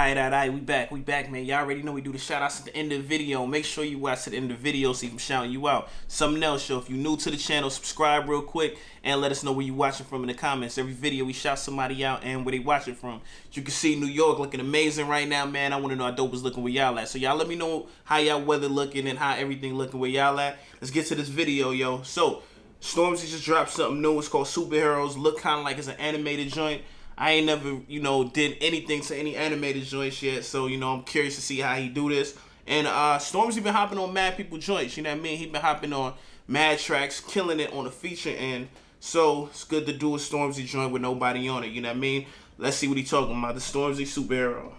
Alright, we back, man. Y'all already know we do the shout outs at the end of the video. Make sure you watch to the end of the video so I'm shouting you out. Something else, yo, if you're new to the channel, subscribe real quick and let us know where you watching from in the comments. Every video we shout somebody out and where they watching from. As you can see, New York looking amazing right now, man. I want to know how dope is looking where y'all at. So y'all let me know how y'all weather looking and how everything looking where y'all at. Let's get to this video, yo. So, Stormzy just dropped something new. It's called Superheroes. Look kind of like it's an animated joint. I ain't never, did anything to any animated joints yet, so, I'm curious to see how he do this. And Stormzy been hopping on mad people joints, you know what I mean? He been hopping on mad tracks, killing it on the feature end. So, it's good to do a Stormzy joint with nobody on it, you know what I mean? Let's see what he talking about, the Stormzy Superhero.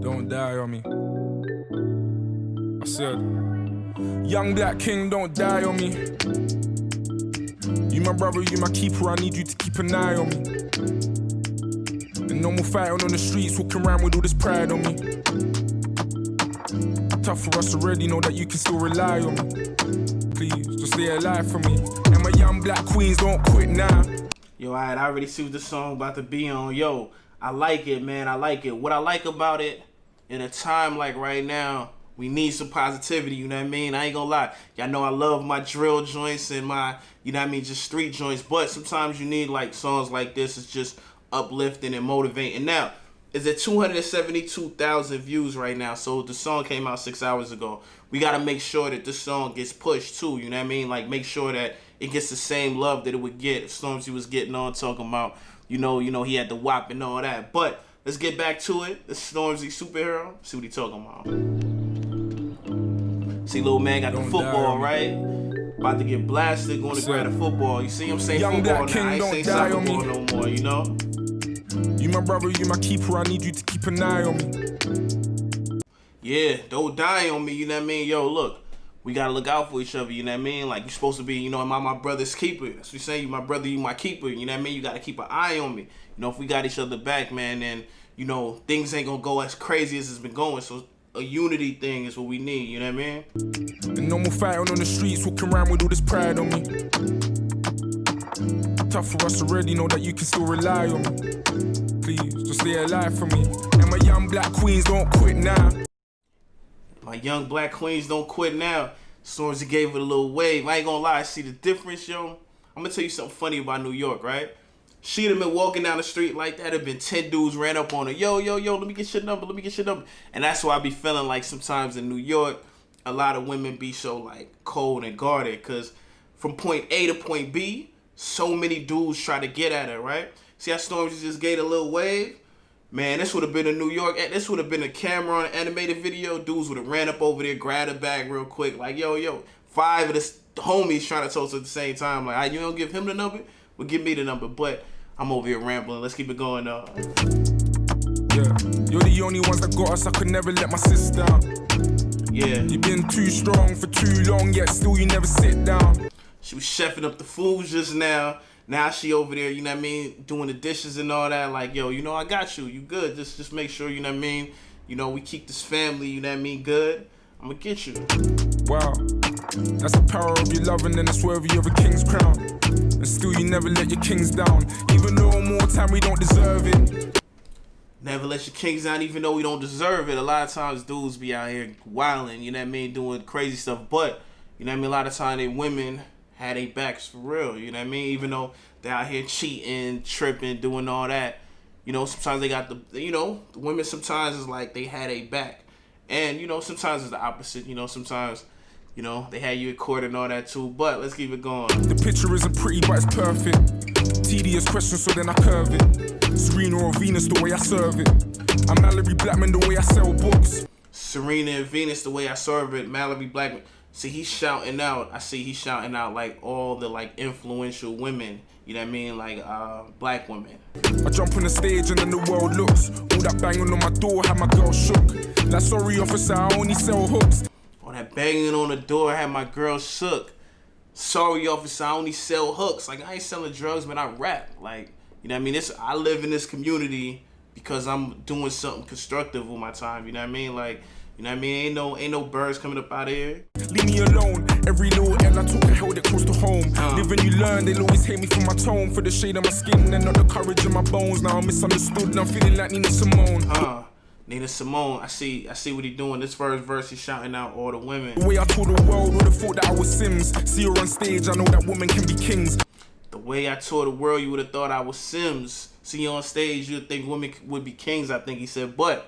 Don't die on me. I said, young black king, don't die on me. You my brother, you my keeper, I need you to keep an eye on me. And no more fighting on the streets, walking around with all this pride on me. Tough for us already, know that you can still rely on me. Please, just stay alive for me. And my young black queens, don't quit now. Yo, alright, I already see what this song about to be on. Yo, I like it, man, I like it. What I like about it, in a time like right now, we need some positivity, you know what I mean? I ain't gonna lie. Y'all know I love my drill joints and my, just street joints. But sometimes you need like songs like this. It's just uplifting and motivating. Now, it's at 272,000 views right now. So the song came out 6 hours ago. We gotta make sure that this song gets pushed too, you know what I mean? Like make sure that it gets the same love that it would get if Stormzy was getting on talking about, he had the WAP and all that. But let's get back to it. The Stormzy Superhero. See what he talking about. See, little man got the football, right? About to get blasted, going to grab the football. You see him saying football now. I ain't saying soccer ball no more, you know? You my brother, you my keeper, I need you to keep an eye on me. Yeah, don't die on me, you know what I mean? Yo, look, we got to look out for each other, you know what I mean? Like, you're supposed to be, am I my brother's keeper? That's what you're saying, you my brother, you my keeper, you know what I mean? You got to keep an eye on me. If we got each other back, man, then, things ain't going to go as crazy as it's been going, so a unity thing is what we need, you know what I mean? And no more fighting on the streets, walking around with all this pride on me. Tough for us already, know that you can still rely on me. Please, just stay alive for me. And my young black queens, don't quit now. My young black queens, don't quit now. Stormzy gave it a little wave. I ain't gonna lie, see the difference, yo? I'm gonna tell you something funny about New York, right? She'd have been walking down the street like that, have been 10 dudes ran up on her. Yo, let me get your number, let me get your number. And that's why I be feeling like sometimes in New York, a lot of women be so like cold and guarded, because from point A to point B, so many dudes try to get at her, right? See how Stormzy just gave a little wave? Man, this would have been a New York, this would have been a camera on an animated video. Dudes would have ran up over there, grabbed her bag real quick, like, yo, 5 of the homies trying to toast at the same time. Like, you don't give him the number? Well, give me the number. But I'm over here rambling. Let's keep it going, Yeah, you're the only ones that got us. I could never let my sis down. Yeah. You've been too strong for too long, yet still you never sit down. She was chefing up the food just now. Now she over there, you know what I mean, doing the dishes and all that. Like, yo, I got you. You good. Just make sure, you know what I mean, we keep this family, you know what I mean, good. I'm gonna get you. Wow. That's the power of your love, and then it's worthy of a king's crown. And still you never let your kings down, even though more time we don't deserve it. Never let your kings down, even though we don't deserve it. A lot of times dudes be out here wilding, you know what I mean, doing crazy stuff. But, you know what I mean, a lot of times they women had their backs for real, you know what I mean? Even though they're out here cheating, tripping, doing all that. Sometimes they got the women sometimes is like they had a back. And, sometimes it's the opposite, sometimes, they had you in court and all that too. But let's keep it going. The picture isn't pretty, but it's perfect. Tedious question, so then I curve it. Serena or Venus, the way I serve it. I'm Mallory Blackman, the way I sell books. Serena and Venus, the way I serve it. Mallory Blackman. See, he's shouting out. I see he's shouting out like all the like influential women. You know what I mean? Like black women. I jump on the stage and then the world looks. All that banging on my door had my girl shook. That sorry officer, I only sell hooks. All that banging on the door had my girl shook. Sorry officer, I only sell hooks. Like, I ain't selling drugs, but I rap. Like, you know what I mean? I live in this community because I'm doing something constructive with my time. You know what I mean? Like, You know what I mean? Ain't no birds coming up out of here. Leave me alone. Every little L I took, I held it close to home. Live and you learn, they'll always hate me for my tone, for the shade of my skin and not the courage in my bones. Now I'm misunderstood and I'm feeling like Nina Simone. Nina Simone, I see what he doing. This first verse, he's shouting out all the women. The way I told the world, would have thought that I was Sims. See her on stage, I know that women can be kings. The way I told the world, you would have thought I was Sims. See you on stage, you'd think women would be kings, I think he said. But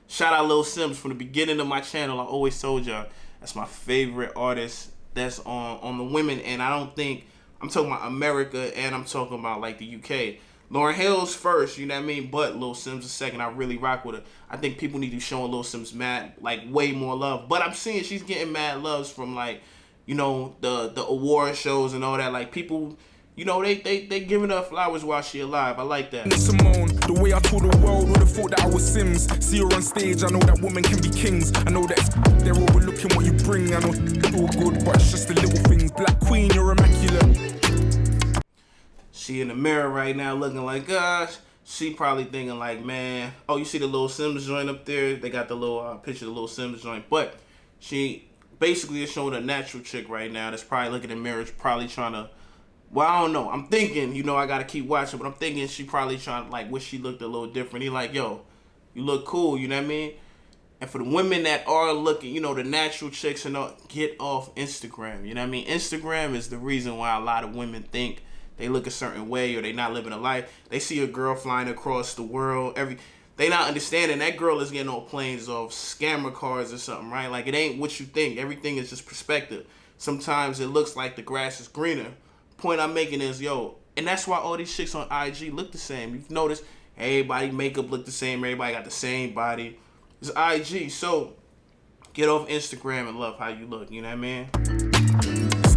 shout out Lil Sims. From the beginning of my channel, I always told y'all that's my favorite artist that's on the women. And I don't think, I'm talking about America and I'm talking about like the UK. Lauryn Hill's first, you know what I mean? But Lil Sims is second. I really rock with her. I think people need to be showing Lil Sims way more love. But I'm seeing she's getting mad loves from like, you know, the award shows and all that. Like people, you know, they giving her flowers while she alive. I like that. Simone, the way I told the world, would have thought that I was Sims. See her on stage, I know that women can be kings. I know that they're overlooking what you bring. I know it's all good, but it's just the little things. Black Queen, you're immaculate. She in the mirror right now looking like, gosh, she probably thinking like, man, oh, you see the Lil Sims joint up there? They got the little picture of the Lil Sims joint. But she basically is showing a natural chick right now that's probably looking in the mirror, probably trying to, well, I don't know. I'm thinking, you know, I got to keep watching, but I'm thinking she probably trying to, like, wish she looked a little different. He like, yo, you look cool, you know what I mean? And for the women that are looking, you know, the natural chicks and all, get off Instagram, you know what I mean? Instagram is the reason why a lot of women think they look a certain way or they not living a life. They see a girl flying across the world. They not understanding that girl is getting on planes off scammer cars or something, right? Like, it ain't what you think. Everything is just perspective. Sometimes it looks like the grass is greener. Point I'm making is, yo, and that's why all these chicks on IG look the same. You've noticed everybody makeup look the same. Everybody got the same body. It's IG. So get off Instagram and love how you look. You know what I mean?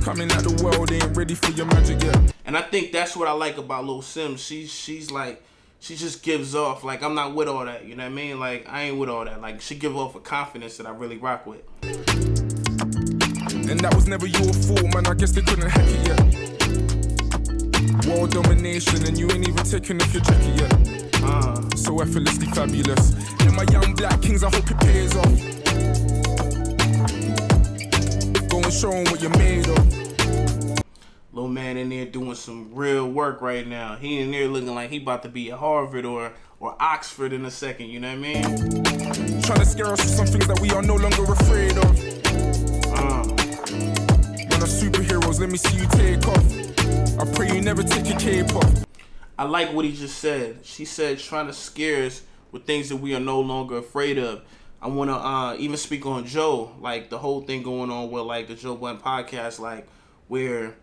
Coming out the world ain't ready for your magic yet. And I think that's what I like about Lil Sims. She's like, she just gives off, like, I'm not with all that, you know what I mean? Like, I ain't with all that. Like, she give off a confidence that I really rock with. And that was never your fault, man. I guess they couldn't hack it yet. World domination, and you ain't even taking off your jacket yet. So effortlessly fabulous. And my young black kings, I hope it pays off. Go and show them what you're made of. Little man in there doing some real work right now. He in there looking like he about to be at Harvard or Oxford in a second, you know what I mean? Trying to scare us with some things that we are no longer afraid of. Man are superheroes, let me see you take off. I pray you never take your cape off. I like what he just said. She said trying to scare us with things that we are no longer afraid of. I want to even speak on Joe, like the whole thing going on with like the Joe Budden podcast, like where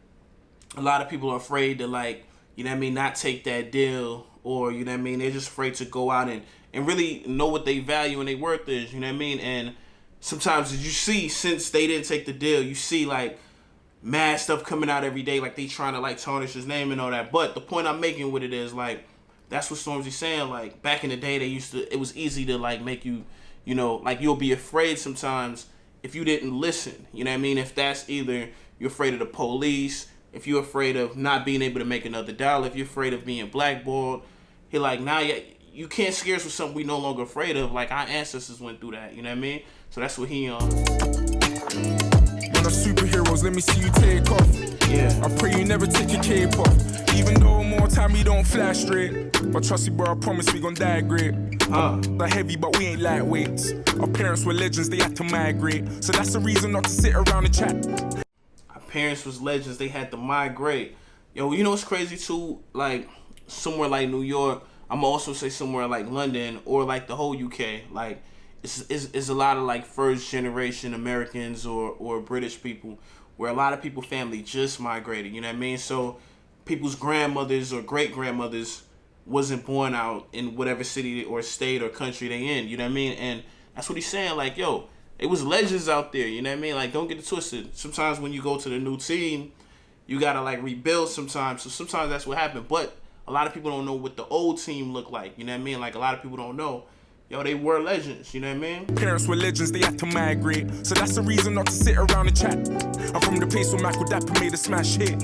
a lot of people are afraid to, like, you know what I mean, not take that deal, or, you know what I mean, they're just afraid to go out and really know what they value and their worth is, you know what I mean? And sometimes as you see, since they didn't take the deal, you see like mad stuff coming out every day, like they trying to like tarnish his name and all that. But the point I'm making with it is, like, that's what Stormzy's saying. Like, back in the day, it was easy to like make you, you know, like you'll be afraid sometimes if you didn't listen, you know what I mean? If that's either you're afraid of the police, if you're afraid of not being able to make another dollar, if you're afraid of being blackballed, he like, now you can't scare us with something we no longer afraid of. Like, our ancestors went through that, you know what I mean? So that's what he on. Man are superheroes, let me see you take off. Yeah. I pray you never take your cape off. Even though more time we don't flash straight. But trust you, bro, I promise we gon' die great. They're heavy, but we ain't lightweights. Our parents were legends, they had to migrate. So that's the reason not to sit around and chat. Parents was legends, they had to migrate. Yo, you know what's crazy too? Like, somewhere like New York, I'm also say somewhere like London or like the whole UK, like it's a lot of like first generation Americans or British people where a lot of people family just migrated, you know what I mean? So people's grandmothers or great grandmothers wasn't born out in whatever city or state or country they in, you know what I mean? And that's what he's saying, like, yo, it was legends out there, you know what I mean? Like, don't get it twisted. Sometimes when you go to the new team, you gotta like rebuild sometimes. So sometimes that's what happened. But a lot of people don't know what the old team looked like, you know what I mean? Like, a lot of people don't know. Yo, they were legends, you know what I mean? Parents were legends, they had to migrate. So that's the reason not to sit around and chat. I'm from the place where Michael Dapper made a smash hit.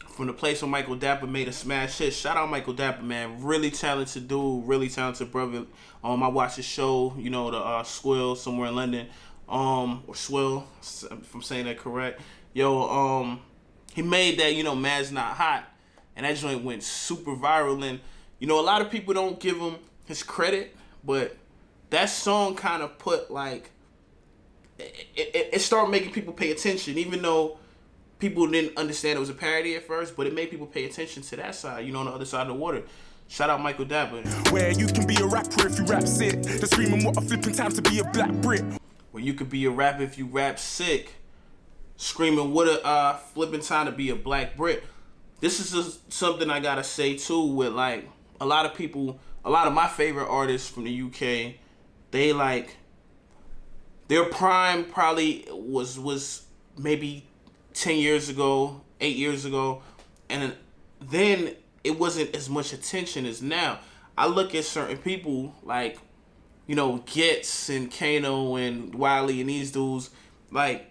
From the place where Michael Dapper made a smash hit. Shout out Michael Dapper, man. Really talented dude, really talented brother. I watched his show, you know, the Squill somewhere in London. or Swill, if I'm saying that correct. Yo, he made that, Mad's Not Hot, and that joint went super viral. And a lot of people don't give him his credit, but that song kind of put like it started making people pay attention, even though people didn't understand it was a parody at first, but it made people pay attention to that side, on the other side of the water. Shout out Michael Dapper. Where you can be a rapper if you rap sick. They're screaming what a flipping time to be a black Brit. Where you could be a rapper if you rap sick. Screaming what a flipping time to be a black Brit. This is something I gotta say too, with like a lot of people, a lot of my favorite artists from the UK, they like their prime probably was maybe 10 years ago, 8 years ago, and then it wasn't as much attention as now. I look at certain people like, Gets and Kano and Wiley and these dudes, like,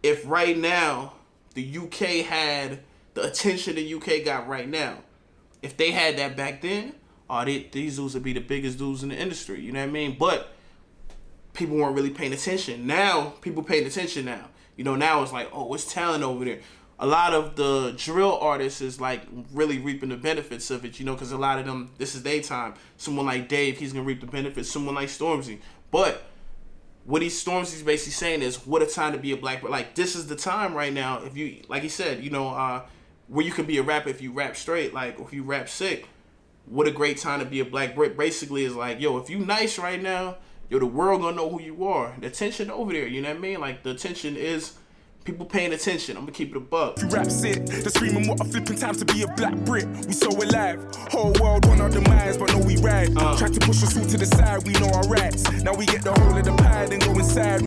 if right now the UK had the attention the UK got right now, if they had that back then, these dudes would be the biggest dudes in the industry, you know what I mean? But people weren't really paying attention. Now, people paying attention now. Now it's like, what's talent over there? A lot of the drill artists is like really reaping the benefits of it, because a lot of them, this is their time. Someone like Dave, he's gonna reap the benefits. Someone like Stormzy. But what Stormzy's basically saying is, what a time to be a black, like, this is the time right now. If you, like he said, where you can be a rapper if you rap straight, like, if you rap sick, what a great time to be a black Brit. Basically is like, if you nice right now, the world gonna know who you are. The attention over there, you know what I mean? Like, the attention is people paying attention. I'm gonna keep it a buck. You rap sick, they're screaming what a flipping time to be a black Brit. We so alive, whole world on our demise, but no, we ride. Try to push us all to the side, we know our rights. Now we get the whole of the pie, then go inside.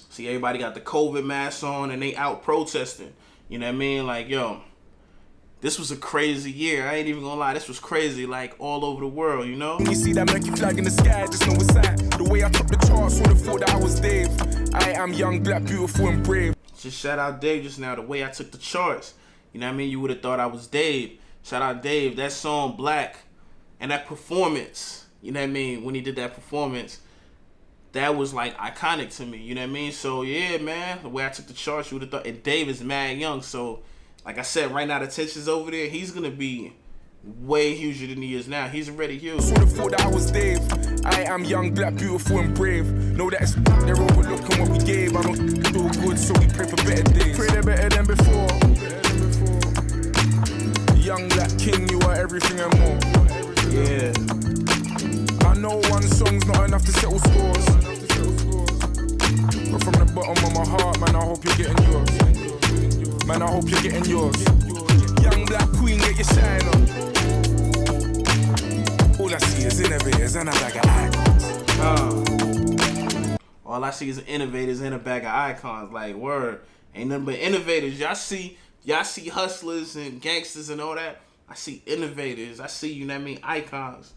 See, everybody got the COVID masks on and they out protesting. You know what I mean? Like, this was a crazy year. I ain't even gonna lie. This was crazy, like, all over the world, When you see that Nike flag in the sky, just know it's that. The way I topped the charts, would have thought that I was Dave. I am young, black, beautiful, and brave. Just shout out Dave just now, the way I took the charts. You know what I mean? You would have thought I was Dave. Shout out Dave. That song, Black, and that performance, you know what I mean? When he did that performance, that was, like, iconic to me. You know what I mean? So, yeah, man, the way I took the charts, you would have thought. And Dave is mad young, so, like I said, right now the tension's over there. He's going to be way huger than he is now. He's already huge. Would have thought that I was Dave. I am young, black, beautiful, and brave. Know that they're overlooking what we gave. I don't do good, so we pray for better days. Pray they're better than before. Young black king, you are everything and more. Yeah. I know one song's not enough to settle scores, but from the bottom of my heart, man, I hope you're getting yours. Man, I hope you're getting yours. Young black queen, get your shine on. All I see is innovators and a bag of icons. All I see is innovators and a bag of icons. Like, word. Ain't nothing but innovators. Y'all see hustlers and gangsters and all that. I see innovators. I see, you know what I mean, icons.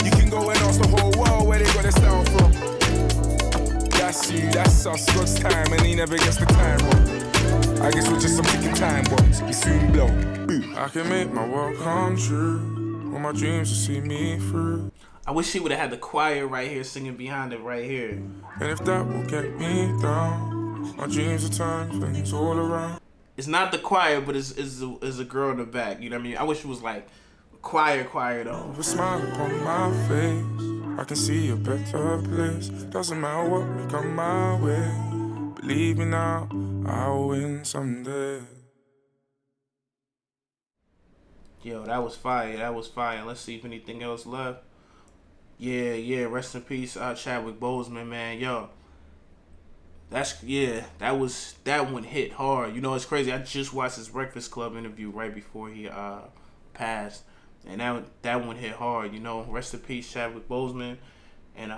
You can go and ask the whole world where they got their style from. That's you, that's us, God's time, and he never gets the time wrong. I guess we're just some ticking time bombs. We soon blow. I can make my world come true. All my dreams to see me through. I wish he would have had the choir right here singing behind it right here. And if that will get me down, my dreams will turn things all around. It's not the choir, but it's a girl in the back. You know what I mean? I wish it was like choir though. With a smile upon my face, I can see a better place. Doesn't matter what may come my way. Believe me now, I'll win someday. Yo, that was fire. Let's see if anything else left. Yeah, rest in peace, Chadwick Boseman, man. Yo, that one hit hard. You know, it's crazy. I just watched his Breakfast Club interview right before he passed, and that one hit hard. You know, rest in peace, Chadwick Boseman. And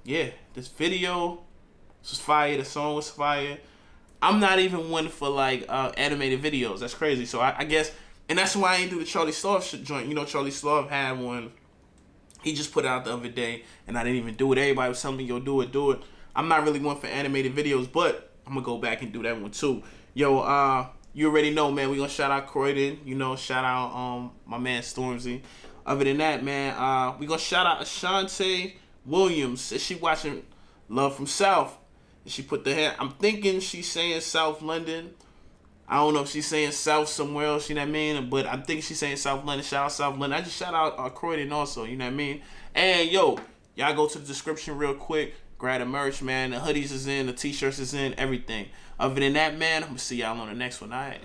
this video was fire. The song was fire. I'm not even one for like animated videos. That's crazy. So I guess, and that's why I ain't do the Charlie Sloth joint. You know, Charlie Sloth had one. He just put it out the other day, and I didn't even do it. Everybody was telling me, yo, do it. I'm not really one for animated videos, but I'm going to go back and do that one too. Yo, you already know, man, we going to shout out Croydon. You know, shout out my man Stormzy. Other than that, man, we going to shout out Ashanti, Williams says she watching Love from South. And she put the hand. I'm thinking she's saying South London. I don't know if she's saying South somewhere else, you know what I mean? But I'm thinking she's saying South London. Shout out South London. I just shout out Croydon also, you know what I mean? And yo, y'all go to the description real quick. Grab the merch, man. The hoodies is in, the t-shirts is in, everything. Other than that, man, I'm going to see y'all on the next one. All right.